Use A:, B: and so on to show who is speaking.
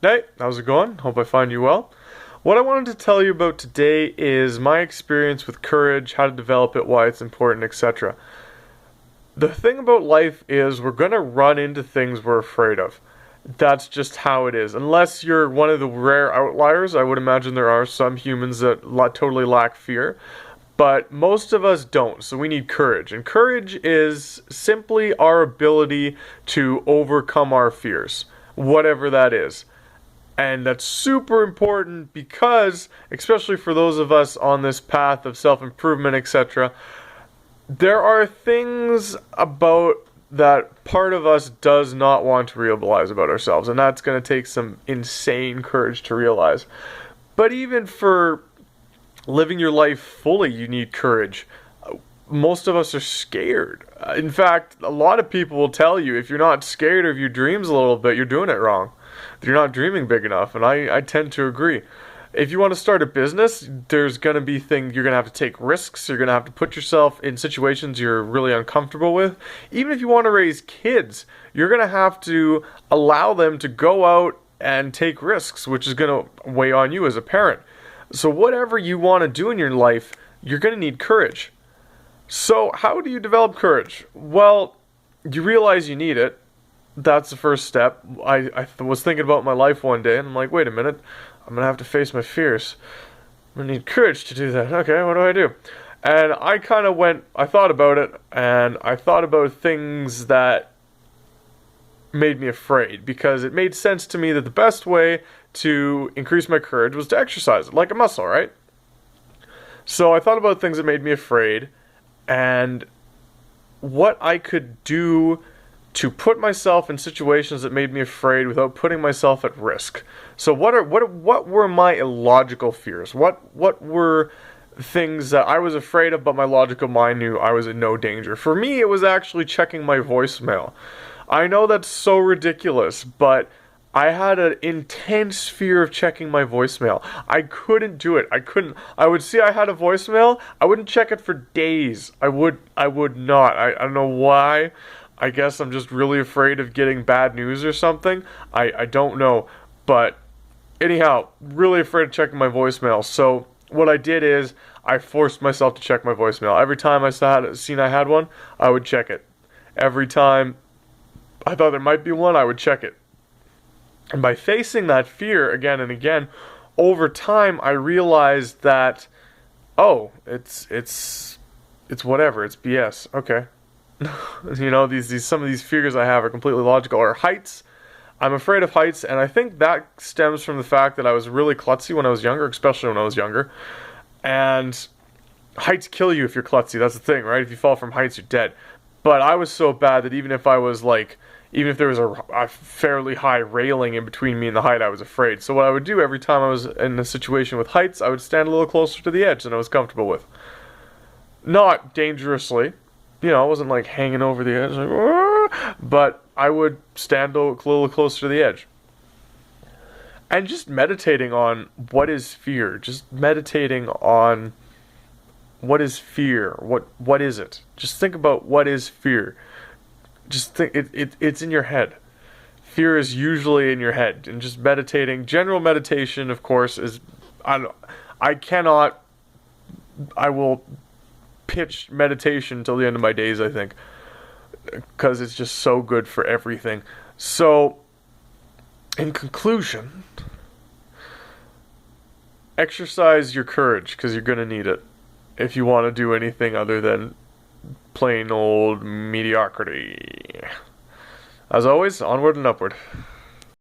A: Hey, how's it going? Hope I find you well. What I wanted to tell you about today is my experience with courage, how to develop it, why it's important, etc. The thing about life is we're going to run into things we're afraid of. That's just how it is. Unless you're one of the rare outliers, I would imagine there are some humans that totally lack fear. But most of us don't, so we need courage. And courage is simply our ability to overcome our fears, whatever that is. And that's super important because, especially for those of us on this path of self improvement, etc., there are things about that part of us does not want to realize about ourselves. And that's going to take some insane courage to realize. But even for living your life fully, you need courage. Most of us are scared. In fact, a lot of people will tell you if you're not scared of your dreams a little bit, you're doing it wrong. You're not dreaming big enough, and I tend to agree. If you want to start a business, there's going to be things you're going to have to take risks. You're going to have to put yourself in situations you're really uncomfortable with. Even if you want to raise kids, you're going to have to allow them to go out and take risks, which is going to weigh on you as a parent. So whatever you want to do in your life, you're going to need courage. So how do you develop courage? Well, you realize you need it. That's the first step. I was thinking about my life one day, and I'm like, wait a minute, I'm going to have to face my fears. I'm going to need courage to do that. Okay, what do I do? And I thought about it, and I thought about things that made me afraid, because it made sense to me that the best way to increase my courage was to exercise it, like a muscle, right? So I thought about things that made me afraid, and what I could do to put myself in situations that made me afraid without putting myself at risk. So what were my illogical fears? What were things that I was afraid of but my logical mind knew I was in no danger? For me, it was actually checking my voicemail. I know that's so ridiculous, but I had an intense fear of checking my voicemail. I couldn't do it. I would see I had a voicemail, I wouldn't check it for days. I would not. I don't know why. I guess I'm just really afraid of getting bad news or something. I don't know. But anyhow, really afraid of checking my voicemail. So what I did is I forced myself to check my voicemail. Every time I had one, I would check it. Every time I thought there might be one, I would check it. And by facing that fear again and again, over time I realized that, oh, it's whatever, it's BS. Okay. You know, these some of these fears I have are completely logical. Or heights. I'm afraid of heights, and I think that stems from the fact that I was really klutzy when I was younger, especially when I was younger. And heights kill you if you're klutzy. That's the thing, right? If you fall from heights, you're dead. But I was so bad that even if there was a fairly high railing in between me and the height, I was afraid. So what I would do every time I was in a situation with heights, I would stand a little closer to the edge than I was comfortable with. Not dangerously. You know, I wasn't like hanging over the edge, like, but I would stand a little closer to the edge. And just meditating on what is fear. Just meditating on what is fear. What is it? Just think about what is fear. Just think it's in your head. Fear is usually in your head. And just meditating, general meditation, of course, is I will pitch meditation till the end of my days, I think, because it's just so good for everything. So, in conclusion, exercise your courage, because you're going to need it if you want to do anything other than plain old mediocrity. As always, onward and upward.